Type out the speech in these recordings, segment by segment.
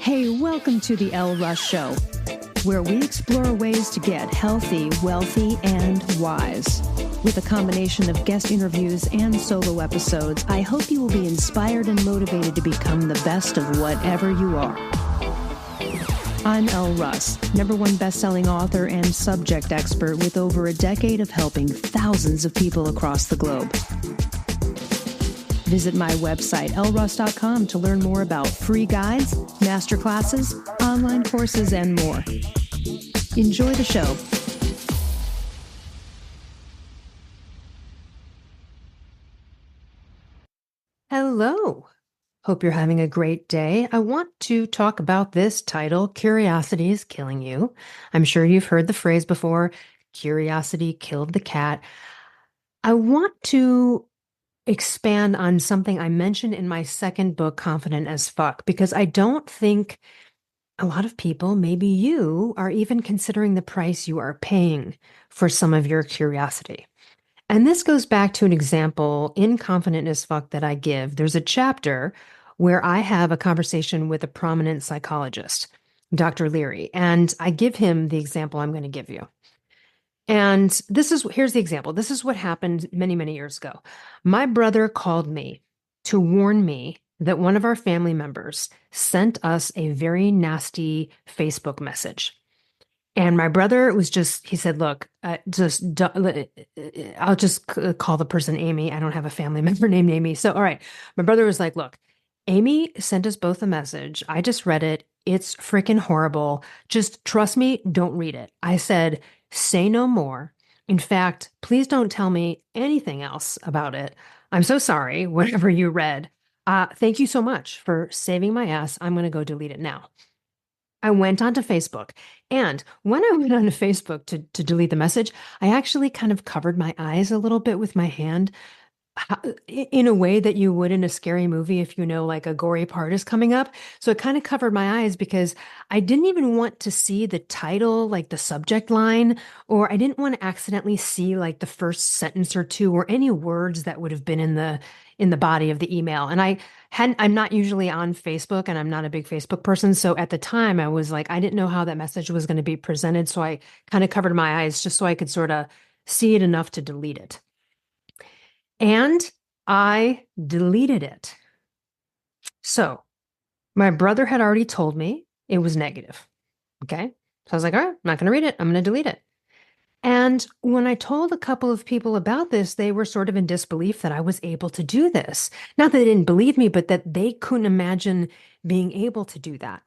Hey, welcome to the Elle Russ Show, where we explore ways to get healthy, wealthy, and wise. With a combination of guest interviews and solo episodes, I hope you will be inspired and motivated to become the best of whatever you are. I'm Elle Russ, #1 best-selling author and subject expert with over a decade of helping thousands of people across the globe. Visit my website, elleruss.com, to learn more about free guides, masterclasses, online courses, and more. Enjoy the show. Hello. Hope you're having a great day. I want to talk about this title, Curiosity is Killing You. I'm sure you've heard the phrase before, curiosity killed the cat. I want to expand on something I mentioned in my second book, Confident as Fuck, because I don't think a lot of people, maybe you, are even considering the price you are paying for some of your curiosity. And this goes back to an example in Confident as Fuck that I give. There's a chapter where I have a conversation with a prominent psychologist, Dr. Leary, and I give him the example I'm going to give you. And here's the example. This is what happened many, many years ago. My brother called me to warn me that one of our family members sent us a very nasty Facebook message. And my brother he said, look, I'll just call the person Amy. I don't have a family member named Amy. So, all right. My brother was like, look, Amy sent us both a message. I just read it. It's freaking horrible. Just trust me. Don't read it. I said, say no more. In fact, please don't tell me anything else about it. I'm so sorry, whatever you read. Thank you so much for saving my ass. I'm going to go delete it now. I went onto Facebook, and when I went onto Facebook to delete the message, I actually kind of covered my eyes a little bit with my hand in a way that you would in a scary movie if you know like a gory part is coming up. So it kind of covered my eyes because I didn't even want to see the title, like the subject line, or I didn't want to accidentally see like the first sentence or two or any words that would have been in the body of the email. And I'm not usually on Facebook, and I'm not a big Facebook person. So at the time I was like, I didn't know how that message was going to be presented. So I kind of covered my eyes just so I could sort of see it enough to delete it. And I deleted it. So my brother had already told me it was negative. Okay. So I was like, all right, I'm not going to read it. I'm going to delete it. And when I told a couple of people about this, they were sort of in disbelief that I was able to do this. Not that they didn't believe me, but that they couldn't imagine being able to do that.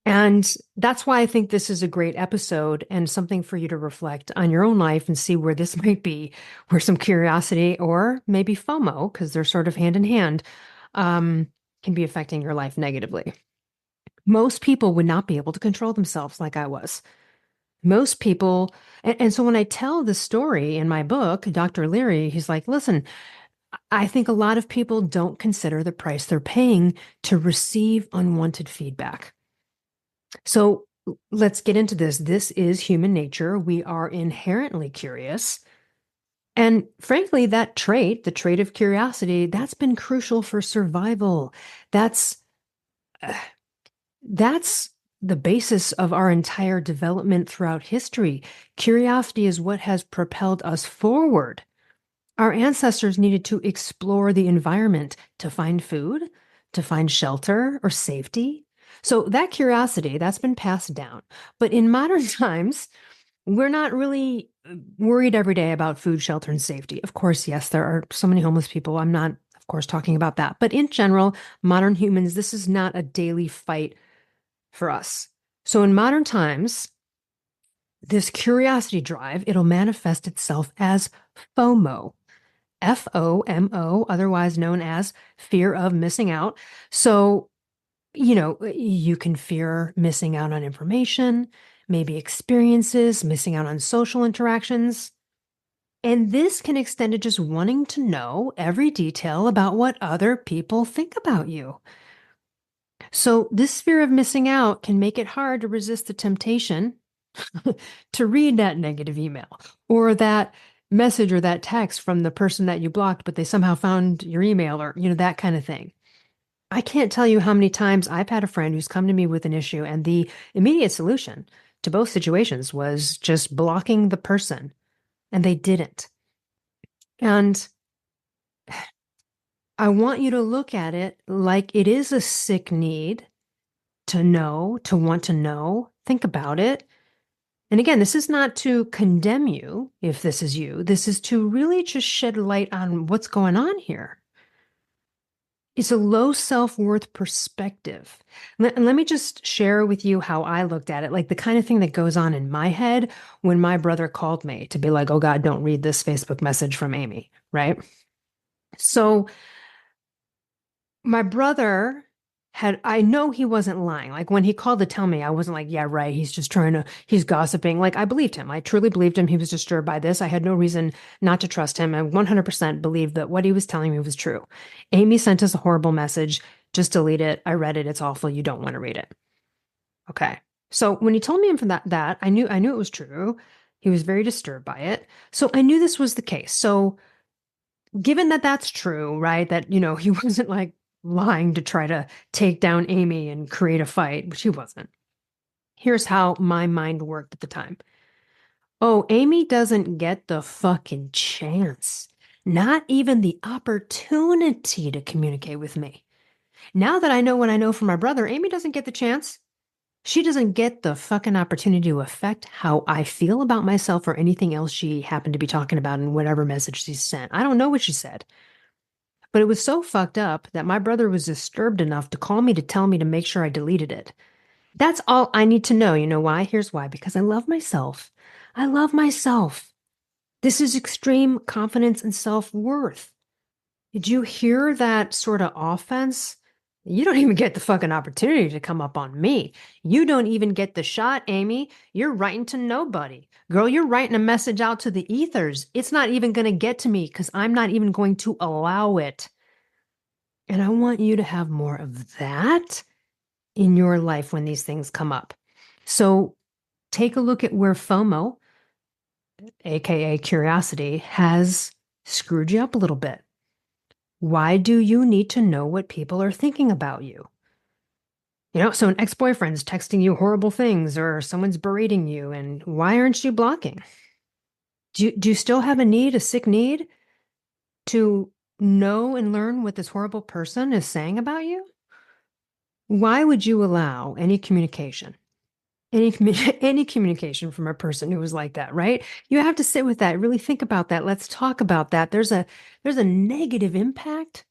And that's why I think this is a great episode and something for you to reflect on your own life and see where this might be, where some curiosity or maybe FOMO, because they're sort of hand in hand, can be affecting your life negatively. Most people would not be able to control themselves like I was. Most people, and so when I tell the story in my book, Dr. Leary, he's like, listen, I think a lot of people don't consider the price they're paying to receive unwanted feedback. So let's get into this. This is human nature. We are inherently curious. And frankly, that trait, the trait of curiosity, that's been crucial for survival. That's the basis of our entire development throughout history. Curiosity is what has propelled us forward. Our ancestors needed to explore the environment to find food, to find shelter or safety. So that curiosity, that's been passed down. But in modern times, we're not really worried every day about food, shelter, and safety. Of course, yes, there are so many homeless people. I'm not, of course, talking about that. But in general, modern humans, this is not a daily fight for us. So in modern times, this curiosity drive, it'll manifest itself as FOMO. FOMO, otherwise known as fear of missing out. So you can fear missing out on information, maybe experiences, missing out on social interactions. And this can extend to just wanting to know every detail about what other people think about you. So this fear of missing out can make it hard to resist the temptation to read that negative email or that message or that text from the person that you blocked, but they somehow found your email or, that kind of thing. I can't tell you how many times I've had a friend who's come to me with an issue, and the immediate solution to both situations was just blocking the person, and they didn't. And I want you to look at it like it is a sick need to know, to want to know. Think about it. And again, this is not to condemn you if this is you. This is to really just shed light on what's going on here. It's a low self-worth perspective. And let me just share with you how I looked at it, like the kind of thing that goes on in my head when my brother called me to be like, oh God, don't read this Facebook message from Amy, right? So my brother had, I know he wasn't lying. Like when he called to tell me, I wasn't like, yeah, right. He's just trying to, he's gossiping. Like I believed him. I truly believed him. He was disturbed by this. I had no reason not to trust him. I 100% believed that what he was telling me was true. Amy sent us a horrible message. Just delete it. I read it. It's awful. You don't want to read it. Okay. So when he told me from that, I knew it was true. He was very disturbed by it. So I knew this was the case. So given that that's true, right? That, he wasn't like lying to try to take down Amy and create a fight, which he wasn't. Here's how my mind worked at the time. Oh, Amy doesn't get the fucking chance, not even the opportunity to communicate with me. Now that I know what I know from my brother, Amy doesn't get the chance. She doesn't get the fucking opportunity to affect how I feel about myself or anything else she happened to be talking about in whatever message she sent. I don't know what she said. But it was so fucked up that my brother was disturbed enough to call me to tell me to make sure I deleted it. That's all I need to know. You know why? Here's why. Because I love myself. I love myself. This is extreme confidence and self-worth. Did you hear that sort of offense? You don't even get the fucking opportunity to come up on me. You don't even get the shot, Amy. You're writing to nobody. Girl, you're writing a message out to the ethers. It's not even going to get to me because I'm not even going to allow it. And I want you to have more of that in your life when these things come up. So take a look at where FOMO, aka curiosity, has screwed you up a little bit. Why do you need to know what people are thinking about you? So an ex-boyfriend's texting you horrible things or someone's berating you, and why aren't you blocking? Do you still have a need, a sick need to know and learn what this horrible person is saying about you? Why would you allow any communication? Any communication from a person who was like that, right? You have to sit with that, really think about that. Let's talk about that. There's a negative impact.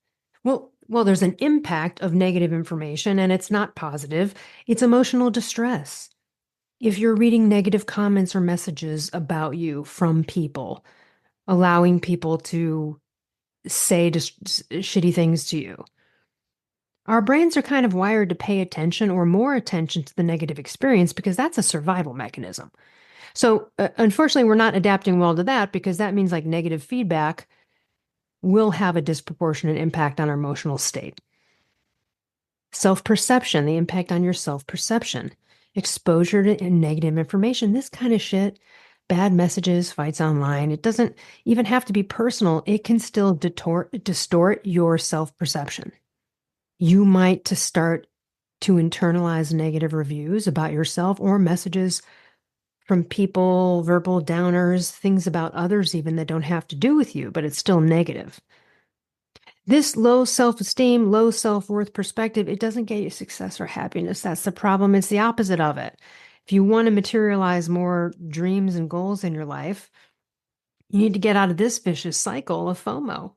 Well, there's an impact of negative information, and it's not positive. It's emotional distress. If you're reading negative comments or messages about you from people, allowing people to say just shitty things to you. Our brains are kind of wired to pay attention or more attention to the negative experience because that's a survival mechanism. So, unfortunately, we're not adapting well to that because that means like negative feedback will have a disproportionate impact on our emotional state. Self-perception, the impact on your self-perception, exposure to negative information, this kind of shit, bad messages, fights online. It doesn't even have to be personal. It can still distort your self-perception. You might to start to internalize negative reviews about yourself or messages from people, verbal downers, things about others even that don't have to do with you, but it's still negative. This low self-esteem, low self-worth perspective, it doesn't get you success or happiness. That's the problem. It's the opposite of it. If you want to materialize more dreams and goals in your life, you need to get out of this vicious cycle of FOMO.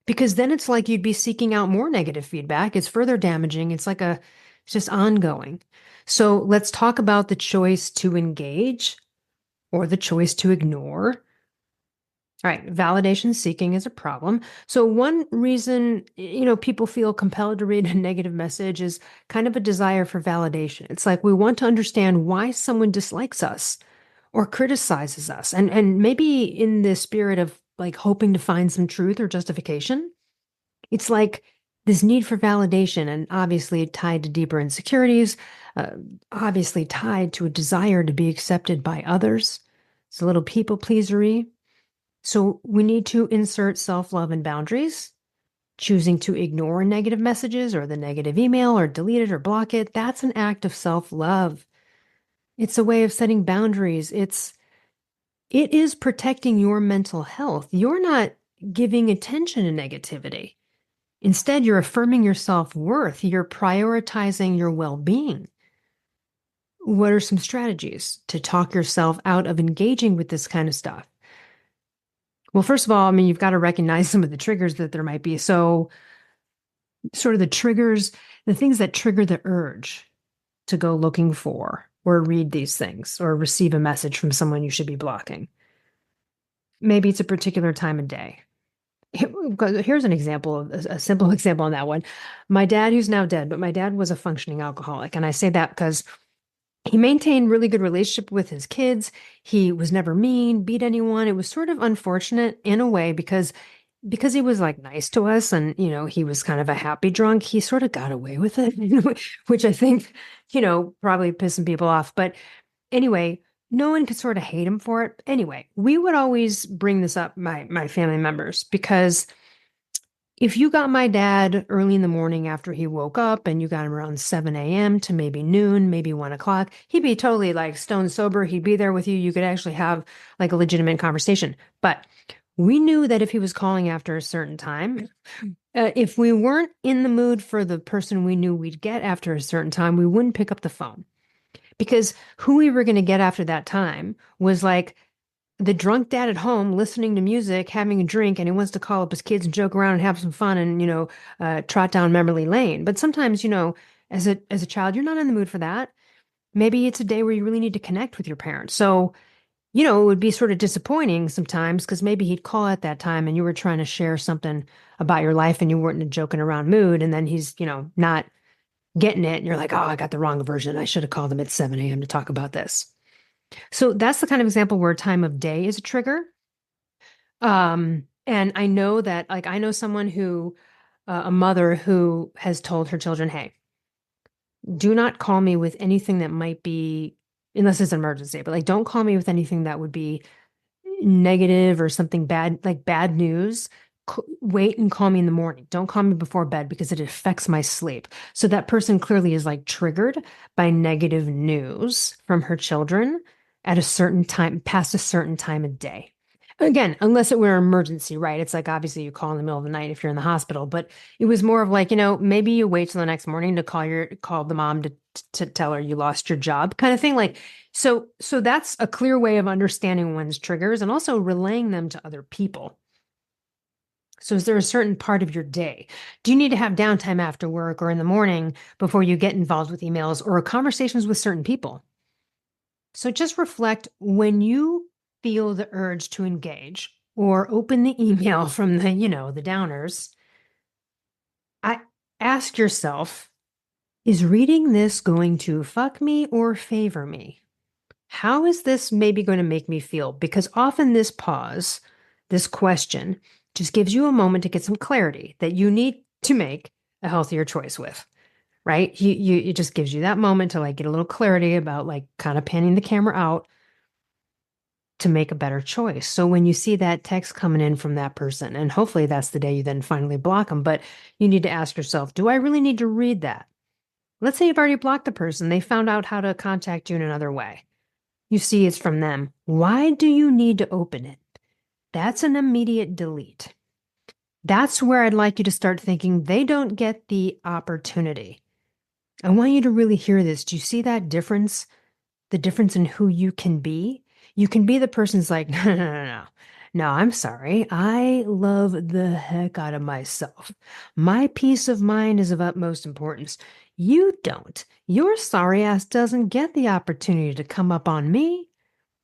Because then it's like you'd be seeking out more negative feedback. It's further damaging. It's just ongoing. So let's talk about the choice to engage or the choice to ignore. All right, validation seeking is a problem. So one reason, people feel compelled to read a negative message is kind of a desire for validation. It's like we want to understand why someone dislikes us or criticizes us. And maybe in the spirit of like hoping to find some truth or justification. It's like this need for validation and obviously tied to deeper insecurities, obviously tied to a desire to be accepted by others. It's a little people pleasery. So we need to insert self-love and boundaries. Choosing to ignore negative messages or the negative email or delete it or block it, that's an act of self-love. It's a way of setting boundaries. It is protecting your mental health. You're not giving attention to negativity. Instead, you're affirming your self-worth. You're prioritizing your well-being. What are some strategies to talk yourself out of engaging with this kind of stuff? Well, first of all, I mean, you've got to recognize some of the triggers that there might be. So, sort of the triggers, the things that trigger the urge to go looking for or read these things or receive a message from someone you should be blocking. Maybe it's a particular time of day. Here's an example of a simple example on that one. My dad, who's now dead, but my dad was a functioning alcoholic. And I say that because he maintained really good relationship with his kids. He was never mean, beat anyone. It was sort of unfortunate in a way because he was like nice to us and he was kind of a happy drunk. He sort of got away with it, which I think, probably pissing people off. But anyway, no one could sort of hate him for it. Anyway, we would always bring this up, my family members, because if you got my dad early in the morning after he woke up and you got him around 7 a.m. to maybe noon, maybe 1 o'clock, he'd be totally like stone sober. He'd be there with you. You could actually have like a legitimate conversation. But we knew that if he was calling after a certain time, if we weren't in the mood for the person we knew we'd get after a certain time, we wouldn't pick up the phone. Because who we were going to get after that time was like the drunk dad at home listening to music, having a drink, and he wants to call up his kids and joke around and have some fun and, trot down memory lane. But sometimes, as a child, you're not in the mood for that. Maybe it's a day where you really need to connect with your parents. So, it would be sort of disappointing sometimes because maybe he'd call at that time and you were trying to share something about your life and you weren't in a joking around mood. And then he's, not getting it. And you're like, oh, I got the wrong version. I should have called him at 7 a.m. to talk about this. So that's the kind of example where time of day is a trigger. And I know that, like, I know someone a mother who has told her children, hey, do not call me with anything that might be, unless it's an emergency, but like, don't call me with anything that would be negative or something bad, like bad news. Wait and call me in the morning. Don't call me before bed because it affects my sleep. So that person clearly is like triggered by negative news from her children at a certain time, past a certain time of day. Again, unless it were an emergency, right? It's like obviously you call in the middle of the night if you're in the hospital, but it was more of like, maybe you wait till the next morning to call the mom to tell her you lost your job kind of thing. Like, so that's a clear way of understanding one's triggers and also relaying them to other people. So is there a certain part of your day? Do you need to have downtime after work or in the morning before you get involved with emails or conversations with certain people? So just reflect when you feel the urge to engage or open the email from the downers. I ask yourself, is reading this going to fuck me or favor me? How is this maybe going to make me feel? Because often this pause, this question, just gives you a moment to get some clarity that you need to make a healthier choice with, right? It just gives you that moment to like get a little clarity about like kind of panning the camera out to make a better choice. So when you see that text coming in from that person, and hopefully that's the day you then finally block them, but you need to ask yourself, do I really need to read that? Let's say you've already blocked the person. They found out how to contact you in another way. You see it's from them. Why do you need to open it? That's an immediate delete. That's where I'd like you to start thinking they don't get the opportunity. I want you to really hear this. Do you see that difference? The difference in who you can be? You can be the person's like, no, no, no, no. No, I'm sorry. I love the heck out of myself. My peace of mind is of utmost importance. You don't. Your sorry ass doesn't get the opportunity to come up on me.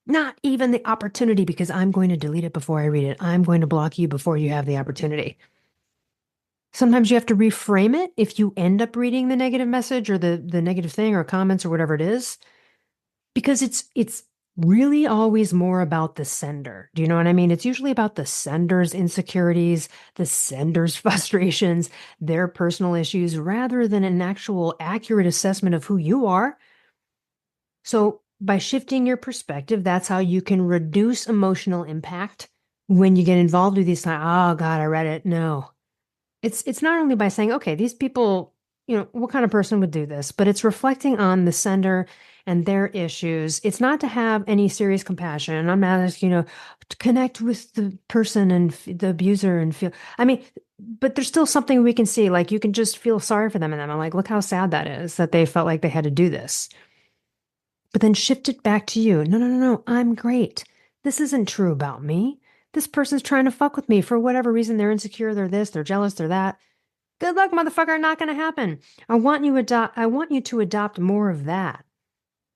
Not even the opportunity because I'm going to delete it before I read it. I'm going to block you before you have the opportunity. Sometimes you have to reframe it if you end up reading the negative message or the negative thing or comments or whatever it is, because it's really always more about the sender. Do you know what I mean? It's usually about the sender's insecurities, the sender's frustrations, their personal issues, rather than an actual accurate assessment of who you are. So by shifting your perspective, that's how you can reduce emotional impact when you get involved with these. Oh God, I read it. No. It's not only by saying, okay, these people, what kind of person would do this, but it's reflecting on the sender and their issues. It's not to have any serious compassion. I'm not asking, to connect with the person and the abuser and feel, I mean, but there's still something we can see. Like you can just feel sorry for them. And then I'm like, look how sad that is that they felt like they had to do this. But then shift it back to you. No, no, no, no. I'm great. This isn't true about me. This person's trying to fuck with me for whatever reason. They're insecure. They're this. They're jealous. They're that. Good luck, motherfucker. Not going to happen. I want you to adopt more of that.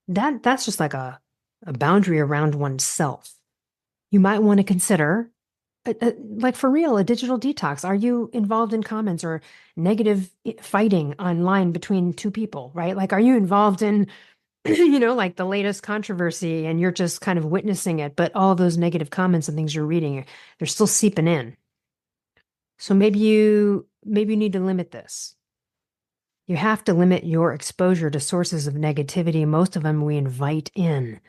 That's just like a boundary around oneself. You might want to consider, like for real, a digital detox. Are you involved in comments or negative fighting online between two people, right? Like, are you involved in like the latest controversy and you're just kind of witnessing it, but all those negative comments and things you're reading, they're still seeping in. So maybe you need to limit this. You have to limit your exposure to sources of negativity. Most of them we invite in.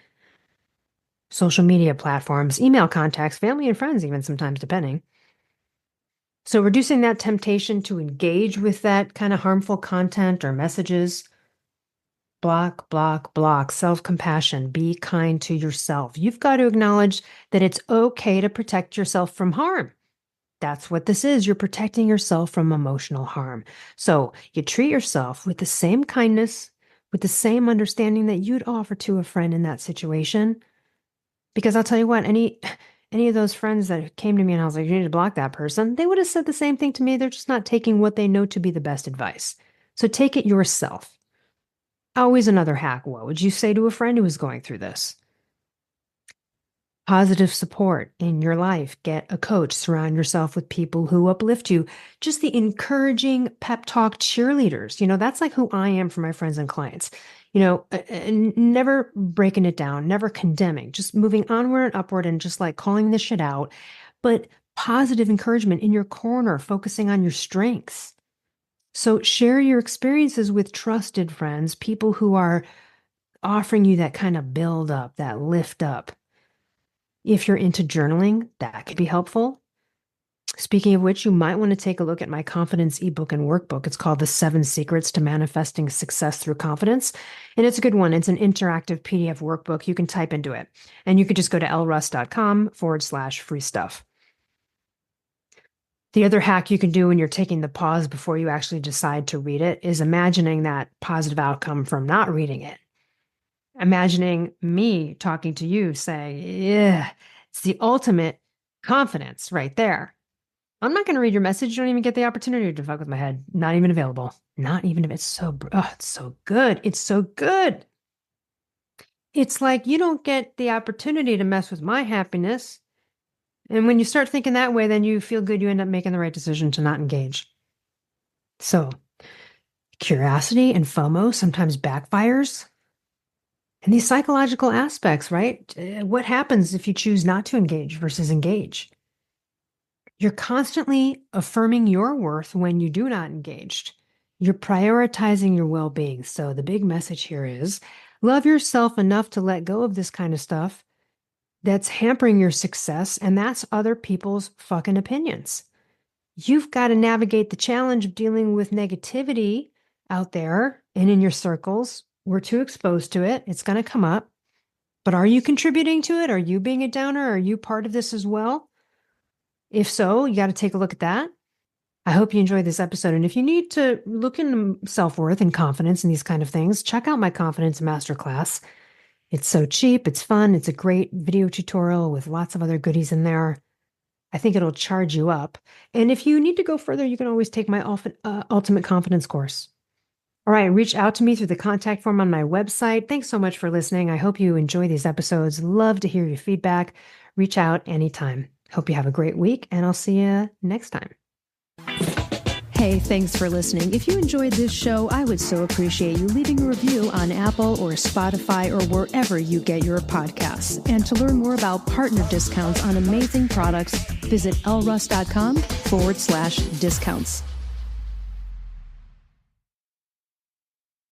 Social media platforms, email contacts, family and friends, even sometimes, depending. So reducing that temptation to engage with that kind of harmful content or messages. Block, block, block. Self-compassion. Be kind to yourself. You've got to acknowledge that it's okay to protect yourself from harm. That's what this is. You're protecting yourself from emotional harm. So you treat yourself with the same kindness, with the same understanding that you'd offer to a friend in that situation. Because I'll tell you what, any of those friends that came to me and I was like, you need to block that person, they would have said the same thing to me. They're just not taking what they know to be the best advice. So take it yourself. Always another hack. What would you say to a friend who is going through this? Positive support in your life. Get a coach. Surround yourself with people who uplift you. Just the encouraging pep talk cheerleaders. That's like who I am for my friends and clients. Never breaking it down, never condemning, just moving onward and upward and just like calling this shit out. But positive encouragement in your corner, focusing on your strengths. So share your experiences with trusted friends, people who are offering you that kind of build up, that lift up. If you're into journaling, that could be helpful. Speaking of which, you might want to take a look at my confidence ebook and workbook. It's called The 7 Secrets to Manifesting Success Through Confidence. And it's a good one. It's an interactive PDF workbook. You can type into it. And you could just go to elleruss.com/free stuff. The other hack you can do when you're taking the pause before you actually decide to read it is imagining that positive outcome from not reading it. Imagining me talking to you saying, yeah, it's the ultimate confidence right there. I'm not going to read your message. You don't even get the opportunity to fuck with my head. Not even available. Not even if it's so good. It's so good. It's like you don't get the opportunity to mess with my happiness. And when you start thinking that way, then you feel good. You end up making the right decision to not engage. So curiosity and FOMO sometimes backfires. And these psychological aspects, right? What happens if you choose not to engage versus engage? You're constantly affirming your worth when you do not engage. You're prioritizing your well-being. So the big message here is love yourself enough to let go of this kind of stuff that's hampering your success, and that's other people's fucking opinions. You've got to navigate the challenge of dealing with negativity out there and in your circles. We're too exposed to it. It's going to come up. But are you contributing to it? Are you being a downer? Are you part of this as well? If so, you got to take a look at that. I hope you enjoyed this episode. And if you need to look into self-worth and confidence and these kind of things, check out my Confidence Masterclass. It's so cheap. It's fun. It's a great video tutorial with lots of other goodies in there. I think it'll charge you up. And if you need to go further, you can always take my Ultimate Confidence course. All right, reach out to me through the contact form on my website. Thanks so much for listening. I hope you enjoy these episodes. Love to hear your feedback. Reach out anytime. Hope you have a great week, and I'll see you next time. Hey, thanks for listening. If you enjoyed this show, I would so appreciate you leaving a review on Apple or Spotify or wherever you get your podcasts. And to learn more about partner discounts on amazing products, visit elleruss.com/discounts.